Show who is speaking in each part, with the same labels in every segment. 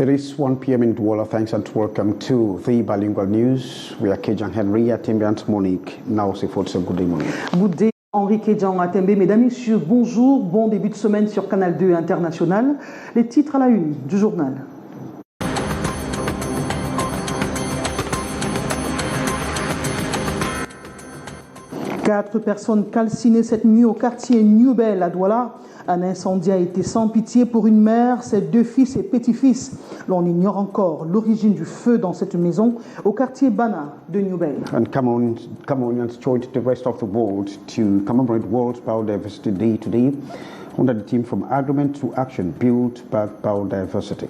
Speaker 1: It is 1 p.m. in Douala. Thanks and welcome to the Bilingual News. We are Kejan Henry, Atembe and Monique. Now, c'est for good day, Monique.
Speaker 2: Good day, Henri Kejan Atembe. Mesdames, Messieurs, bonjour. Bon début de semaine sur Canal 2 International. Les titres à la une du journal. Quatre personnes calcinées cette nuit au quartier New Bell à Douala. Un incendie a été sans pitié pour une mère, ses deux fils et petits-fils. L'on ignore encore l'origine du feu dans cette maison au quartier Bana de New Bell.
Speaker 1: And Cameroonians joined the rest of the world to commemorate World Biodiversity Day today under the theme From Agreement to Action, Build Back Biodiversity.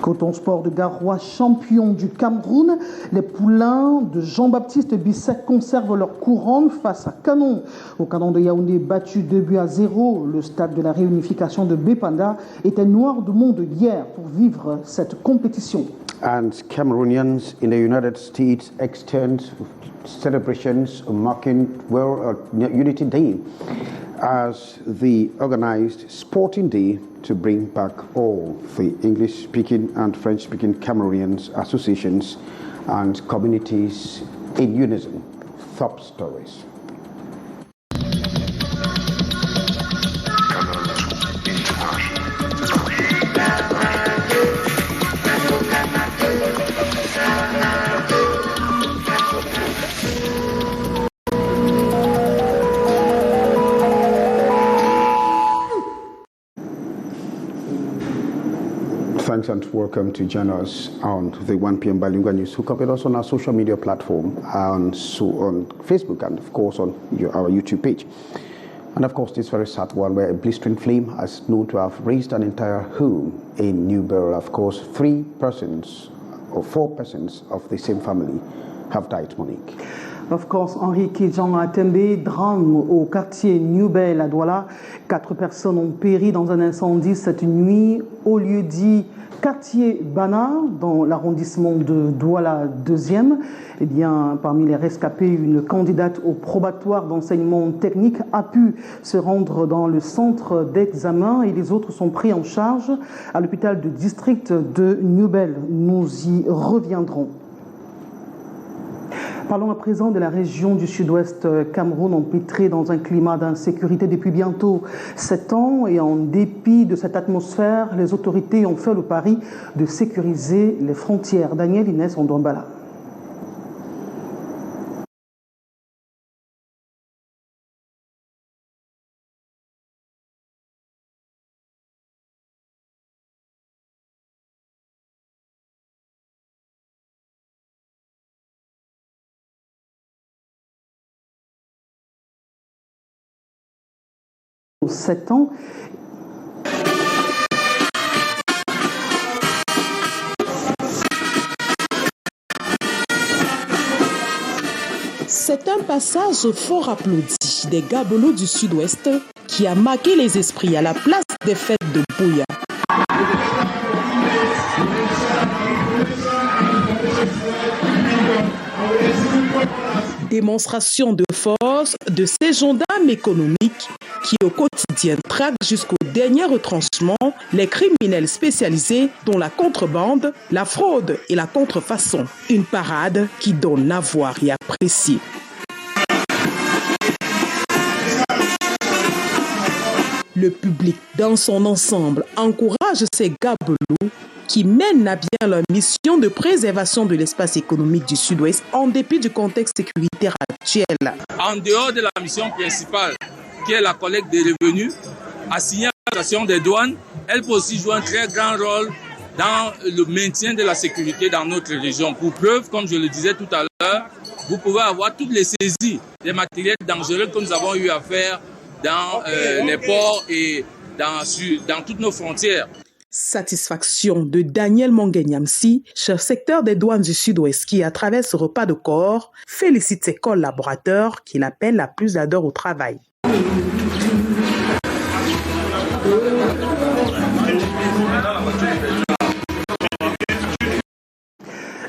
Speaker 2: Coton Sport de Garoua, champion du Cameroun. Les poulains de Jean-Baptiste Bissek conservent leur couronne face à Canon. Au Canon de Yaoundé, battu 2-0, le stade de la réunification de Bépanda était noir de monde hier pour vivre cette compétition.
Speaker 1: And Cameroonians in the United States extend celebrations marking World Unity Day as the organized sporting day to bring back all the English-speaking and French-speaking Cameroonians associations and communities in unison. Top stories. Thanks and welcome to join us on the 1 p.m. Bilingual News. Hook up with us on our social media platform, and so on Facebook and of course on our YouTube page. And of course this very sad one where a blistering flame is known to have razed an entire home in New Bell. Of course 4 persons of the same family have died, Monique.
Speaker 2: Of course, Henri Kejan Atembe, drame au quartier New Bell à Douala. 4 personnes ont péri dans un incendie cette nuit au lieu dit quartier Bana, dans l'arrondissement de Douala 2e. Eh bien, parmi les rescapés, une candidate au probatoire d'enseignement technique a pu se rendre dans le centre d'examen et les autres sont pris en charge à l'hôpital de district de New Bell. Nous y reviendrons. Parlons à présent de la région du sud-ouest Cameroun, empêtrée dans un climat d'insécurité depuis bientôt 7 ans. Et en dépit de cette atmosphère, les autorités ont fait le pari de sécuriser les frontières. Daniel Inès Ondombala. Aux 7 ans.
Speaker 3: C'est un passage fort applaudi des Gabolos du Sud-Ouest qui a marqué les esprits à la place des fêtes de Bouya. Démonstration de force de ces gendarmes économiques qui au quotidien traquent jusqu'au dernier retranchement les criminels spécialisés dont la contrebande, la fraude et la contrefaçon. Une parade qui donne à voir et apprécier. Le public dans son ensemble encourage ces Gabolos qui mènent à bien leur mission de préservation de l'espace économique du Sud-Ouest en dépit du contexte sécuritaire actuel.
Speaker 4: En dehors de la mission principale, qui est la collecte des revenus, assignée à l'administration des douanes, elle peut aussi jouer un très grand rôle dans le maintien de la sécurité dans notre région. Pour preuve, comme je le disais tout à l'heure, vous pouvez avoir toutes les saisies des matériels dangereux que nous avons eu à faire dans les ports et dans toutes nos frontières.
Speaker 3: Satisfaction de Daniel Mongenyamsi, chef secteur des douanes du Sud-Ouest, qui, à travers ce repas de corps, félicite ses collaborateurs qu'il appelle la plus ardeur au travail.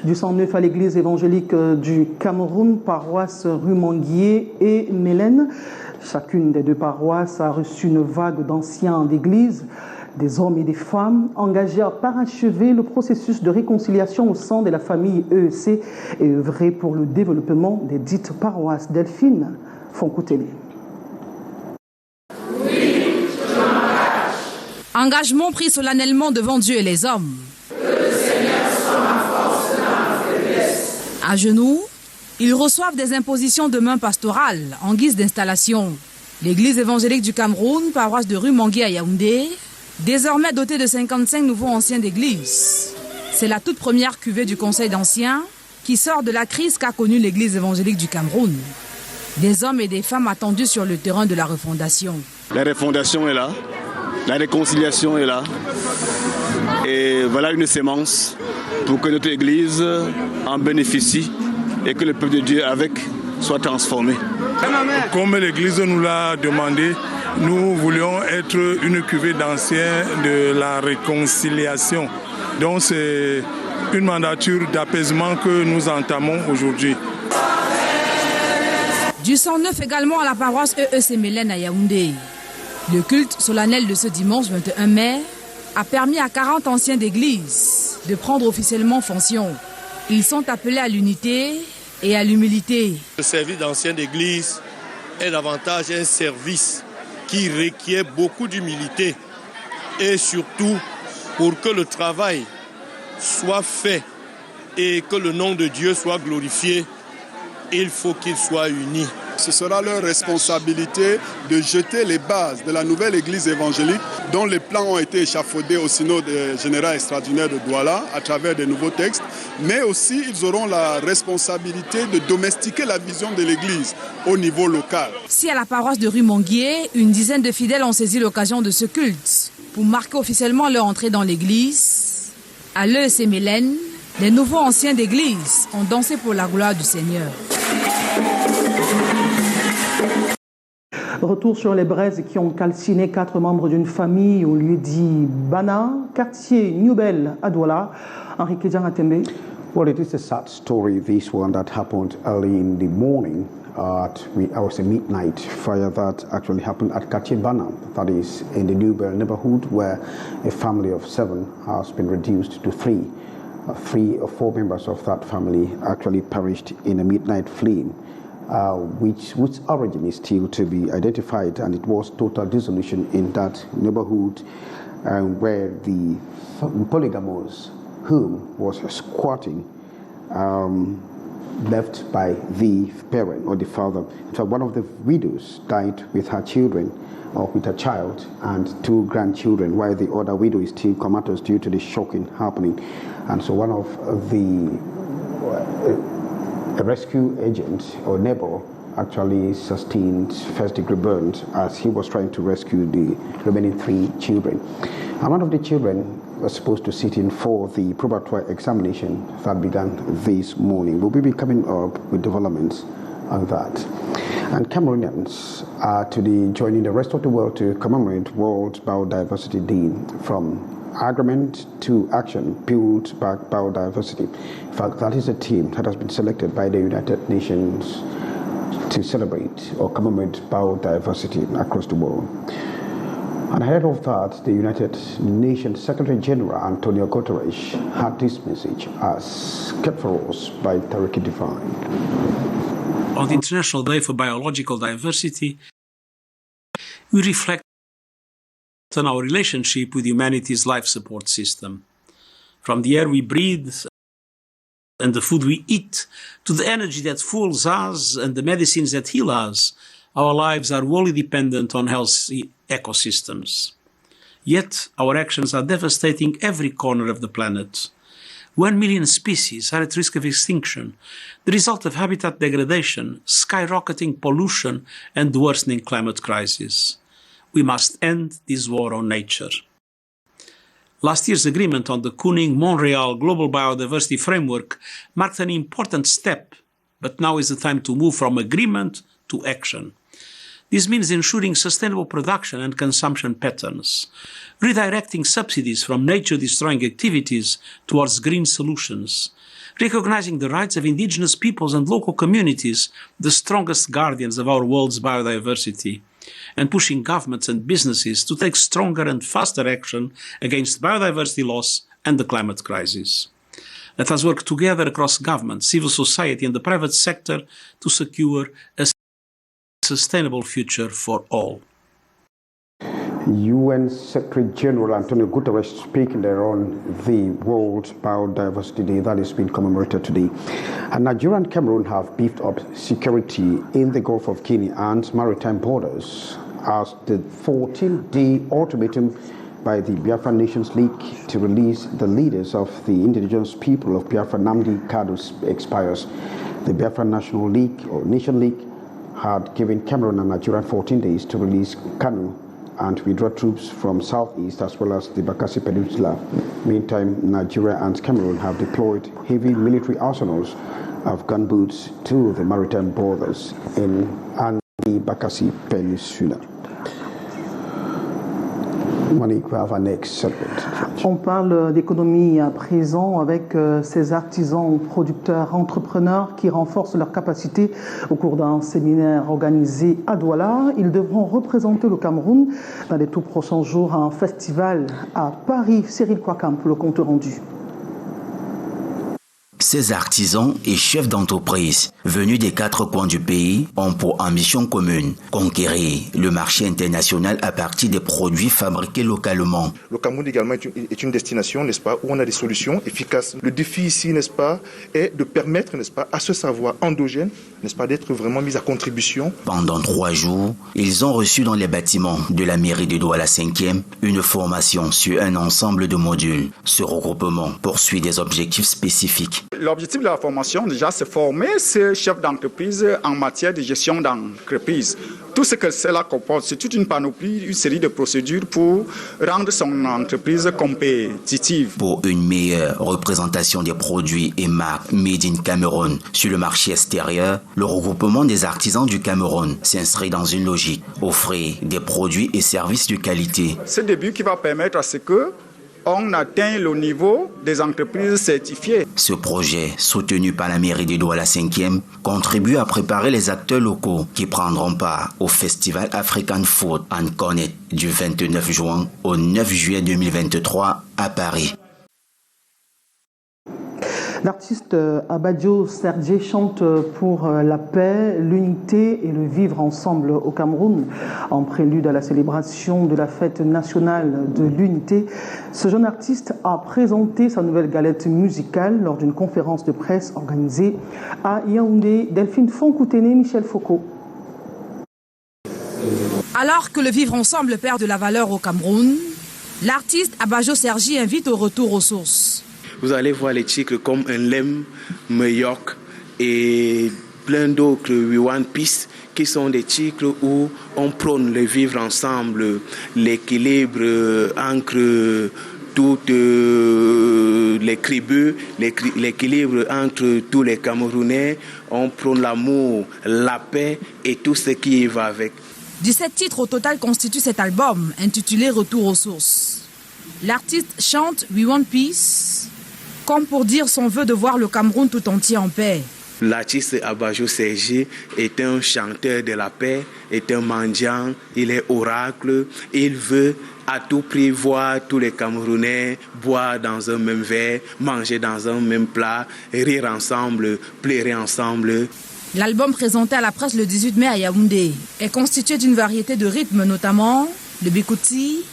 Speaker 2: Du 109 à l'église évangélique du Cameroun, paroisse Rumanguier et Mélène. Chacune des 2 paroisses a reçu une vague d'anciens d'église. des hommes et des femmes engagés à parachever le processus de réconciliation au sein de la famille EEC et œuvrer pour le développement des dites paroisses. Delphine Fonkoutelé.
Speaker 5: Engagement pris solennellement devant Dieu et les hommes. À genoux, ils reçoivent des impositions de main pastorales en guise d'installation. L'église évangélique du Cameroun, paroisse de Rumangui à Yaoundé, désormais dotée de 55 nouveaux anciens d'église. C'est la toute première cuvée du Conseil d'anciens qui sort de la crise qu'a connue l'église évangélique du Cameroun. Des hommes et des femmes attendus sur le terrain de la refondation.
Speaker 6: La refondation est là, la réconciliation est là. Et voilà une sémence pour que notre église en bénéficie et que le peuple de Dieu avec soit transformé.
Speaker 7: Comme l'église nous l'a demandé, nous voulions être une cuvée d'anciens de la réconciliation. Donc c'est une mandature d'apaisement que nous entamons aujourd'hui.
Speaker 5: Du sang neuf également à la paroisse EEC Mélène à Yaoundé. Le culte solennel de ce dimanche 21 mai a permis à 40 anciens d'église de prendre officiellement fonction. Ils sont appelés à l'unité et à l'humilité.
Speaker 8: Le service d'anciens d'église est davantage un service qui requiert beaucoup d'humilité et surtout pour que le travail soit fait et que le nom de Dieu soit glorifié, il faut qu'ils soient unis.
Speaker 9: Ce sera leur responsabilité de jeter les bases de la nouvelle église évangélique dont les plans ont été échafaudés au synode général extraordinaire de Douala à travers de nouveaux textes, mais aussi ils auront la responsabilité de domestiquer la vision de l'église au niveau local.
Speaker 5: Si à la paroisse de Rumangui, une dizaine de fidèles ont saisi l'occasion de ce culte pour marquer officiellement leur entrée dans l'église, à l'EEC Mélène, les nouveaux anciens d'église ont dansé pour la gloire du Seigneur.
Speaker 2: Retour sur les braises qui ont calciné 4 membres d'une famille au lieu-dit Bana, quartier Newbel à Douala. Henri Kedjan-Atembe.
Speaker 1: Well, it is a sad story, this one that happened early in the morning. I was a midnight fire that actually happened at Quartier Bana, that is in the Newbel neighborhood, where a family of 7 has been reduced to 3. 3 or 4 members of that family actually perished in a midnight flame, whose origin is still to be identified, and it was total dissolution in that neighborhood where the polygamous home was squatting, left by the parent or the father. So one of the widows died with her children, or with a child and 2 grandchildren, while the other widow is still comatose due to the shocking happening. And so one of a rescue agent or neighbor actually sustained first-degree burns as he was trying to rescue the remaining 3 children. And one of the children was supposed to sit in for the probatory examination that began this morning. We'll be coming up with developments on that. And Cameroonians are today joining the rest of the world to commemorate World Biodiversity Day. From agreement to action, build back biodiversity. In fact, that is a team that has been selected by the United Nations to celebrate or commemorate biodiversity across the world. And ahead of that, the United Nations Secretary General Antonio Guterres had this message as kept for us by Tariki Divine.
Speaker 10: On the International Day for Biological Diversity, we reflect on our relationship with humanity's life support system. From the air we breathe and the food we eat, to the energy that fuels us and the medicines that heal us, our lives are wholly dependent on healthy ecosystems. Yet our actions are devastating every corner of the planet. 1 million species are at risk of extinction, the result of habitat degradation, skyrocketing pollution, and the worsening climate crisis. We must end this war on nature. Last year's agreement on the Kunming-Montreal Global Biodiversity Framework marked an important step, but now is the time to move from agreement to action. This means ensuring sustainable production and consumption patterns, redirecting subsidies from nature-destroying activities towards green solutions, recognizing the rights of indigenous peoples and local communities, the strongest guardians of our world's biodiversity, and pushing governments and businesses to take stronger and faster action against biodiversity loss and the climate crisis. Let us work together across government, civil society and the private sector to secure a sustainable future for all.
Speaker 1: UN Secretary General Antonio Guterres speaking there on the World Biodiversity Day that is being commemorated today. And Nigeria and Cameroon have beefed up security in the Gulf of Guinea and maritime borders as the 14-day ultimatum by the Biafra Nations League to release the leaders of the indigenous people of Biafra, Nnamdi Kanu, expires. The Biafra National League or Nation League had given Cameroon and Nigeria 14 days to release Kanu and withdraw troops from southeast as well as the Bakassi Peninsula. Meantime, Nigeria and Cameroon have deployed heavy military arsenals of gunboats to the maritime borders in the Bakassi Peninsula. Monique, we have our next segment.
Speaker 2: On parle d'économie à présent avec ces artisans, producteurs, entrepreneurs qui renforcent leurs capacités au cours d'un séminaire organisé à Douala. Ils devront représenter le Cameroun dans les tout prochains jours à un festival à Paris. Cyril Kouakam pour le compte rendu.
Speaker 11: Ces artisans et chefs d'entreprise venus des 4 coins du pays ont pour ambition commune conquérir le marché international à partir des produits fabriqués localement.
Speaker 12: Le Cameroun également est une destination, n'est-ce pas, où on a des solutions efficaces. Le défi ici, n'est-ce pas, est de permettre, n'est-ce pas, à ce savoir endogène, n'est-ce pas, d'être vraiment mis à contribution.
Speaker 11: Pendant 3 jours, ils ont reçu dans les bâtiments de la mairie de Douala 5e une formation sur un ensemble de modules. Ce regroupement poursuit des objectifs spécifiques.
Speaker 13: L'objectif de la formation, déjà, c'est former ces chefs d'entreprise en matière de gestion d'entreprise. Tout ce que cela comporte, c'est toute une panoplie, une série de procédures pour rendre son entreprise compétitive.
Speaker 11: Pour une meilleure représentation des produits et marques Made in Cameroun sur le marché extérieur, le regroupement des artisans du Cameroun s'inscrit dans une logique, offrir des produits et services de qualité.
Speaker 13: Ce début qui va permettre à ce que on atteint le niveau des entreprises certifiées.
Speaker 11: Ce projet, soutenu par la mairie de Douala 5e, contribue à préparer les acteurs locaux qui prendront part au Festival African Food and Connect du 29 juin au 9 juillet 2023 à Paris.
Speaker 2: L'artiste Abadjo Sergé chante pour la paix, l'unité et le vivre ensemble au Cameroun. En prélude à la célébration de la fête nationale de l'unité, ce jeune artiste a présenté sa nouvelle galette musicale lors d'une conférence de presse organisée à Yaoundé. Delphine Fonkoutene, Michel Foucault.
Speaker 5: Alors que le vivre ensemble perd de la valeur au Cameroun, l'artiste Abadjo Sergé invite au retour aux sources.
Speaker 14: Vous allez voir les titres comme Un Lem, Meyok et plein d'autres We Want Peace qui sont des titres où on prône le vivre ensemble, l'équilibre entre toutes les tribus, l'équilibre entre tous les Camerounais. On prône l'amour, la paix et tout ce qui y va avec.
Speaker 5: 17 titres au total constituent cet album intitulé Retour aux sources. L'artiste chante We Want Peace comme pour dire son vœu de voir le Cameroun tout entier en paix.
Speaker 14: L'artiste Abadjo Sergé est un chanteur de la paix, est un mendiant, il est oracle, il veut à tout prix voir tous les Camerounais boire dans un même verre, manger dans un même plat, rire ensemble, pleurer ensemble.
Speaker 5: L'album présenté à la presse le 18 mai à Yaoundé est constitué d'une variété de rythmes, notamment le bikouti,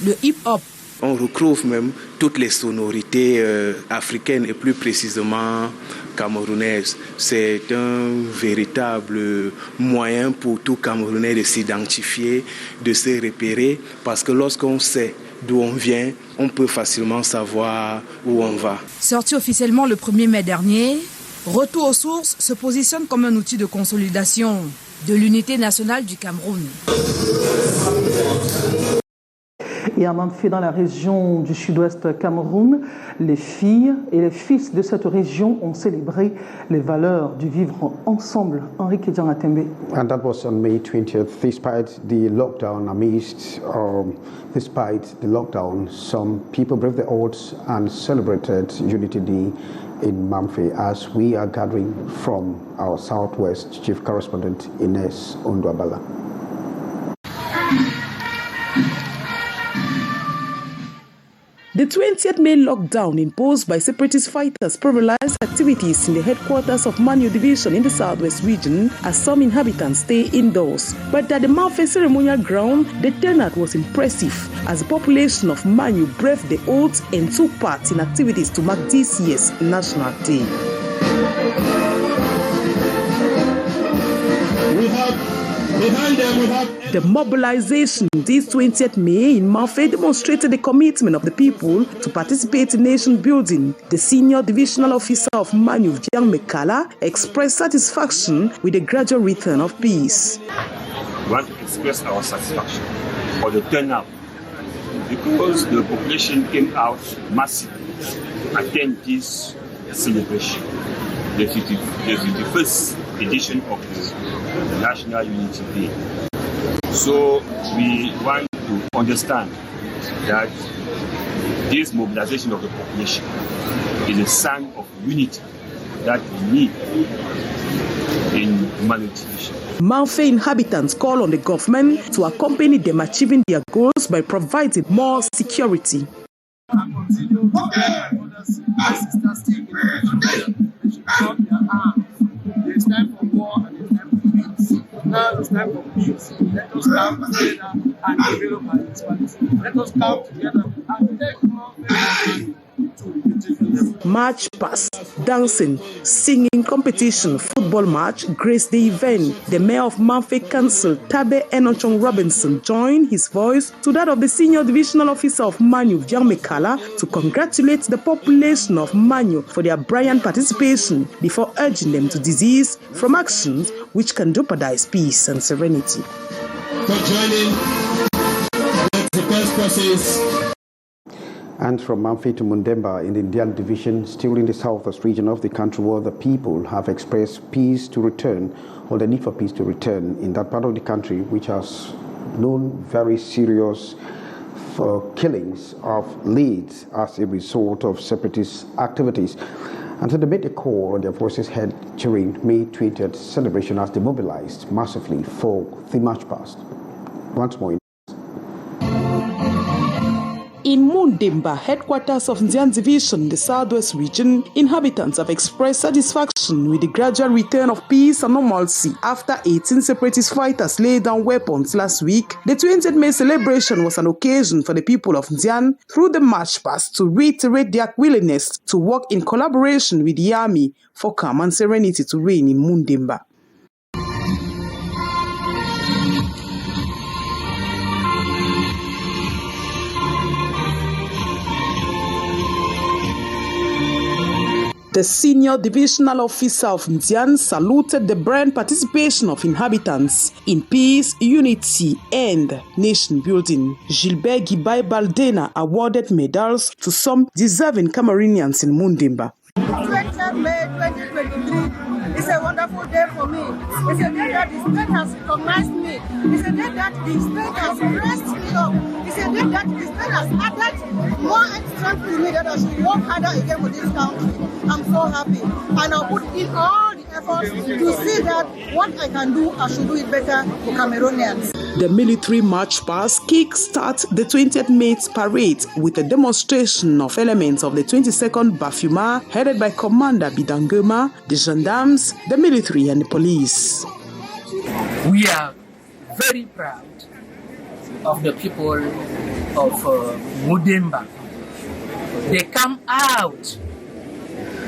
Speaker 5: le hip-hop.
Speaker 14: On retrouve même toutes les sonorités africaines et plus précisément camerounaises. C'est un véritable moyen pour tout Camerounais de s'identifier, de se repérer, parce que lorsqu'on sait d'où on vient, on peut facilement savoir où on va.
Speaker 5: Sorti officiellement le 1er mai dernier, Retour aux sources se positionne comme un outil de consolidation de l'unité nationale du Cameroun.
Speaker 2: Et à Mamfé, dans la région du sud-ouest Cameroun, les filles et les fils de cette région ont célébré les valeurs du vivre ensemble. Henrique Djangatembe.
Speaker 1: And that was on May 20th. Despite the lockdown, some people braved the odds and celebrated Unity Day in Mamfe as we are gathering from our southwest chief correspondent Ines Ondwabala.
Speaker 3: The 20th May lockdown imposed by separatist fighters paralyzed activities in the headquarters of Manyu Division in the southwest region as some inhabitants stay indoors. But at the Mamfe ceremonial ground, the turnout was impressive as the population of Manyu braved the odds and took part in activities to mark this year's National Day. The mobilization this 20th May in Mamfe demonstrated the commitment of the people to participate in nation building. The senior divisional officer of Manyu, Vyang Mekala, expressed satisfaction with the gradual return of peace.
Speaker 15: We want to express our satisfaction for the turnout because the population came out massively to attend this celebration, the 51st edition of the National Unity Day. So we want to understand that this mobilization of the population is a sign of unity that we need in Manyu Division.
Speaker 3: Mamfe inhabitants call on the government to accompany them achieving their goals by providing more security.
Speaker 16: It's time for war and it's time for peace. Now it's time for peace. Let us come together and develop our responsibility. Let us come together and take more
Speaker 3: March past, dancing, singing competition, football match graced the event. The mayor of Mamfe Council, Tabe Enochong Robinson, joined his voice to that of the senior divisional officer of Manyu, Vyang Mekala, to congratulate the population of Manyu for their brilliant participation before urging them to desist from actions which can jeopardize peace and serenity.
Speaker 17: For joining the first process.
Speaker 1: And from Mamfe to Mundemba in the Indian division, still in the southwest region of the country, where the people have expressed peace to return, or the need for peace to return in that part of the country, which has known very serious killings of leads as a result of separatist activities. And so they made a call on their voices heard during May 20th celebration as they mobilized massively for the march past. Once more.
Speaker 3: In Mundemba, headquarters of Ndian Division, the southwest region, inhabitants have expressed satisfaction with the gradual return of peace and normalcy after 18 separatist fighters laid down weapons last week. The 20th May celebration was an occasion for the people of Ndian through the march past to reiterate their willingness to work in collaboration with the army for calm and serenity to reign in Mundemba. The senior divisional officer of Ndian saluted the brand participation of inhabitants in peace, unity, and nation building. Gilbert Gibai Baldena awarded medals to some deserving Cameroonians in Mundemba.
Speaker 18: 20th May 2023 is a wonderful day for me. It's a day that the state has recognized me. It's a day that the state has raised me up. It's a day that the state has added more strength to me that I should work harder again for this country. I'm so happy. And I'll put in all the efforts to see that what I can do, I should do it better for Cameroonians.
Speaker 3: The military march past kick-start the 20th May parade with a demonstration of elements of the 22nd Bafuma headed by Commander Bidangema, the gendarmes, the military and the police.
Speaker 19: We are very proud of the people of Mundemba. They come out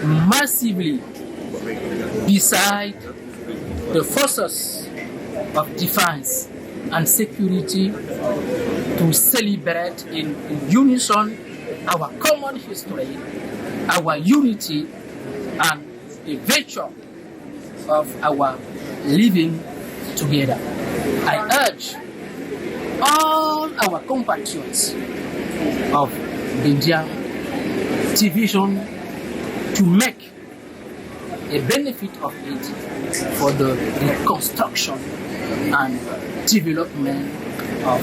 Speaker 19: massively beside the forces of defense and security to celebrate in unison our common history, our unity, and the virtue of our living together. I urge all our compatriots of the Indian division to make a benefit of it for the reconstruction and development of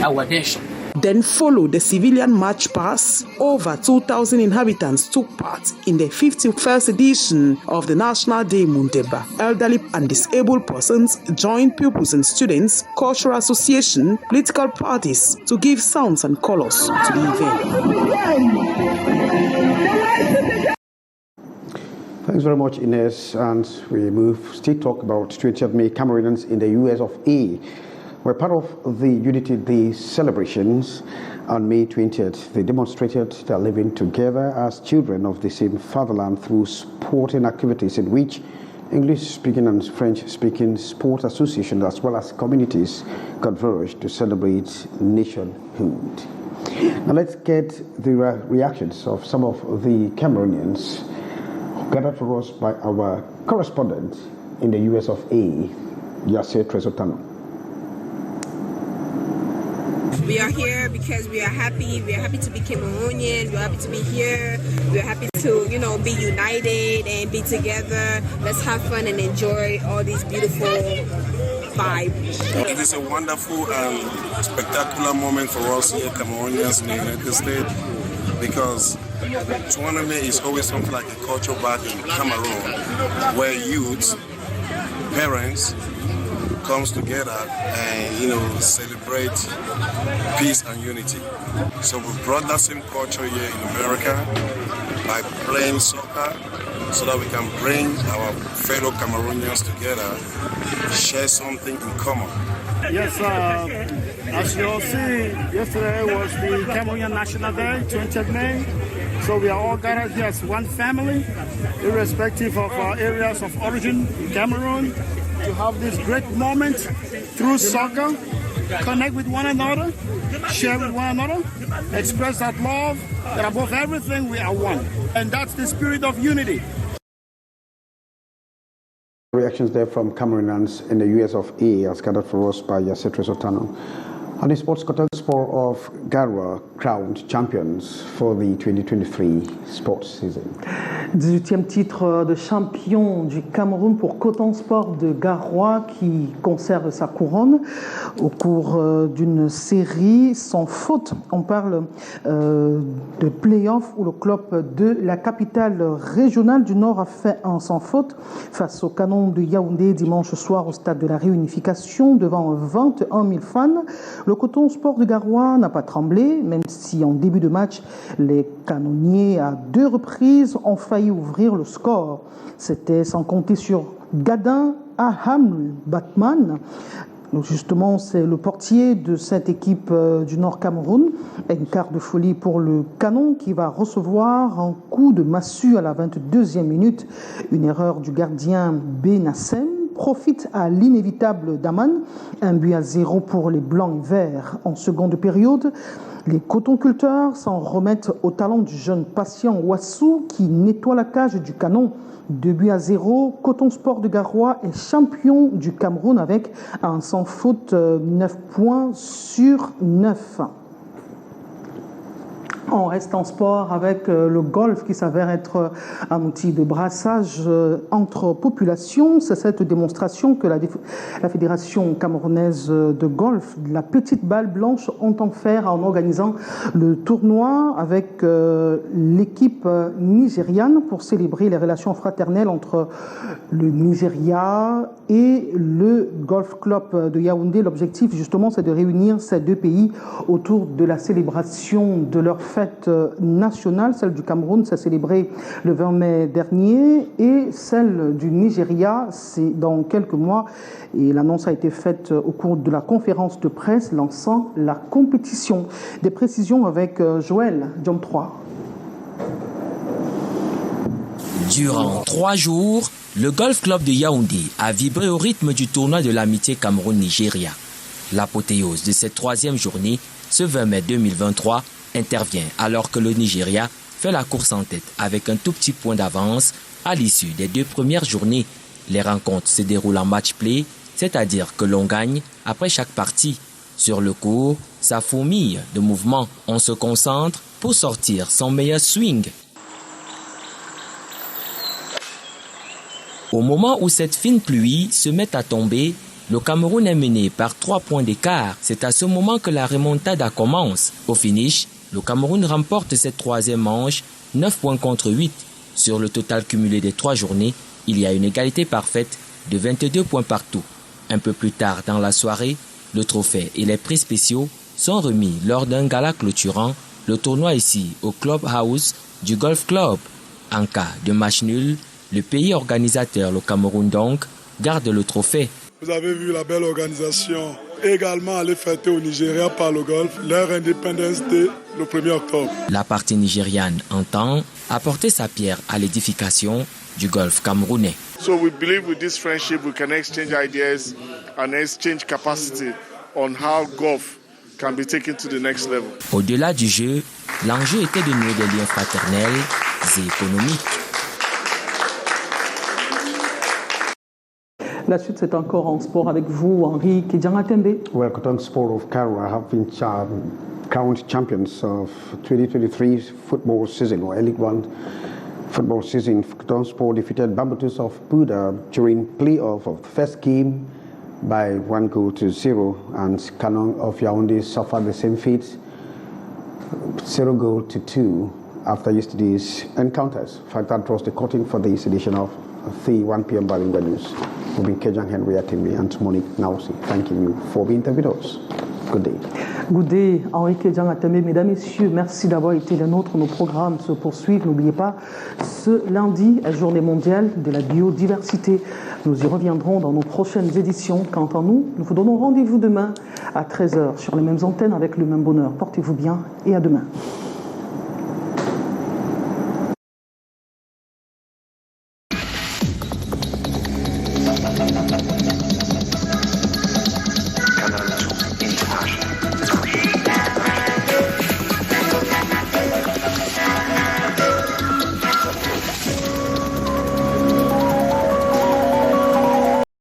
Speaker 19: our nation.
Speaker 3: Then followed the civilian march past. Over 2,000 inhabitants took part in the 51st edition of the National Day Mundeba. Elderly and disabled persons joined pupils and students, cultural association, political parties to give sounds and colors to the event.
Speaker 1: Thanks very much, Ines. And we still talk about 20th May Cameroonians in the US of A. We're part of the Unity Day celebrations. On May 20th, they demonstrated their living together as children of the same fatherland through sporting activities in which English-speaking and French-speaking sports associations as well as communities converged to celebrate nationhood. Now let's get the reactions of some of the Cameroonians gathered for us by our correspondent in the US of A, Yasser Tresotano.
Speaker 20: We are here because we are happy. We are happy to be Cameroonian. We are happy to be here. We are happy to, be united and be together. Let's have fun and enjoy all these beautiful vibes.
Speaker 21: It is a wonderful and spectacular moment for us here, Cameroonians in the United States, because 20th May is always something like a culture back in Cameroon, where youth, parents, comes together and celebrate peace and unity. So we brought that same culture here in America by playing soccer so that we can bring our fellow Cameroonians together, share something in common.
Speaker 22: Yes, as you all see, yesterday was the Cameroonian National Day, 20th May. So we are all gathered here as one family, irrespective of our areas of origin in Cameroon, to have this great moment through soccer, connect with one another, share with one another, express that love, that above everything we are one. And that's the spirit of unity.
Speaker 1: Reactions there from Cameroonians in the US of A as gathered for us by Yasser Tresotano. And the Sports Cartel Sport of Garoua crowned champions for the 2023 sports season.
Speaker 2: 18e titre de champion du Cameroun pour Coton Sport de Garoua qui conserve sa couronne au cours d'une série sans faute. On parle de play-off où le club de la capitale régionale du Nord a fait un sans faute face au Canon de Yaoundé dimanche soir au stade de la Réunification devant 21 000 fans. Le Coton Sport de Garoua n'a pas tremblé, même si en début de match, les canonniers à 2 reprises ont failli ouvrir le score. C'était sans compter sur Gadin Aham Batman. Donc justement, c'est le portier de cette équipe du Nord Cameroun. Une quart de folie pour le Canon qui va recevoir un coup de massue à la 22e minute. Une erreur du gardien Benassem profite à l'inévitable Daman. 1-0 pour les Blancs et Verts en seconde période. Les cotonculteurs s'en remettent au talent du jeune patient Wassou qui nettoie la cage du Canon. 2-0, Coton Sport de Garoua est champion du Cameroun avec un sans faute 9 points sur 9. On reste en sport avec le golf qui s'avère être un outil de brassage entre populations. C'est cette démonstration que la Fédération camerounaise de golf, de la petite balle blanche, entend faire en organisant le tournoi avec l'équipe nigériane pour célébrer les relations fraternelles entre le Nigeria et le Golf Club de Yaoundé. L'objectif, justement, c'est de réunir ces deux pays autour de la célébration de leur fête nationale. Celle du Cameroun s'est célébrée le 20 mai dernier et celle du Nigeria, c'est dans quelques mois. Et l'annonce a été faite au cours de la conférence de presse lançant la compétition. Des précisions avec Joël, Jom 3.
Speaker 23: Durant 3 jours, le Golf Club de Yaoundé a vibré au rythme du tournoi de l'amitié Cameroun-Nigeria. L'apothéose de cette 3e journée, ce 20 mai 2023, intervient alors que le Nigeria fait la course en tête avec un tout petit point d'avance à l'issue des 2 premières journées. Les rencontres se déroulent en match-play, c'est-à-dire que l'on gagne après chaque partie. Sur le court, ça fourmille de mouvements. On se concentre pour sortir son meilleur swing. Au moment où cette fine pluie se met à tomber, Le Cameroun est mené par 3 points d'écart. C'est à ce moment que la remontada commence. Au finish, le Cameroun remporte cette 3e manche, 9 points contre 8. Sur le total cumulé des 3 journées, il y a une égalité parfaite de 22 points partout. Un peu plus tard dans la soirée, le trophée et les prix spéciaux sont remis lors d'un gala clôturant le tournoi ici au Clubhouse du Golf Club. En cas de match nul, le pays organisateur, le Cameroun donc, garde le trophée.
Speaker 21: Vous avez vu la belle organisation également aller fêter au Nigeria par le golf leur Independence Day le 1er octobre.
Speaker 23: La partie nigériane entend apporter sa pierre à l'édification du golf camerounais.
Speaker 4: So we believe with this friendship we can exchange ideas and exchange capacity on how golf can be taken to the next level.
Speaker 23: Au-delà du jeu, l'enjeu était de nouer des liens fraternels et économiques.
Speaker 2: La suite, c'est encore en sport avec vous, Henri Kedjangatembe.
Speaker 1: Well, Cotton Sport of Karwa have been crowned champions of 2023 football season, or Elite One football season. Cotton Sport defeated Bambutus of Buda during playoff of the first game by 1-0, and Canon of Yaoundé suffered the same fate, 0-2 after yesterday's encounters. In fact, that was the curtain for this edition of the 1 p.m. Balinga News. We've been Kejan Henry Atimi and Monique Nausi. Thanking you for being there with us. Good day.
Speaker 2: Good day, Henri Kedjangatembe. Mesdames, Messieurs, merci d'avoir été les nôtres. Nos programmes se poursuivent. N'oubliez pas, ce lundi est Journée mondiale de la biodiversité. Nous y reviendrons dans nos prochaines éditions. Quant à nous, nous vous donnons rendez-vous demain à 13h sur les mêmes antennes avec le même bonheur. Portez-vous bien et à demain.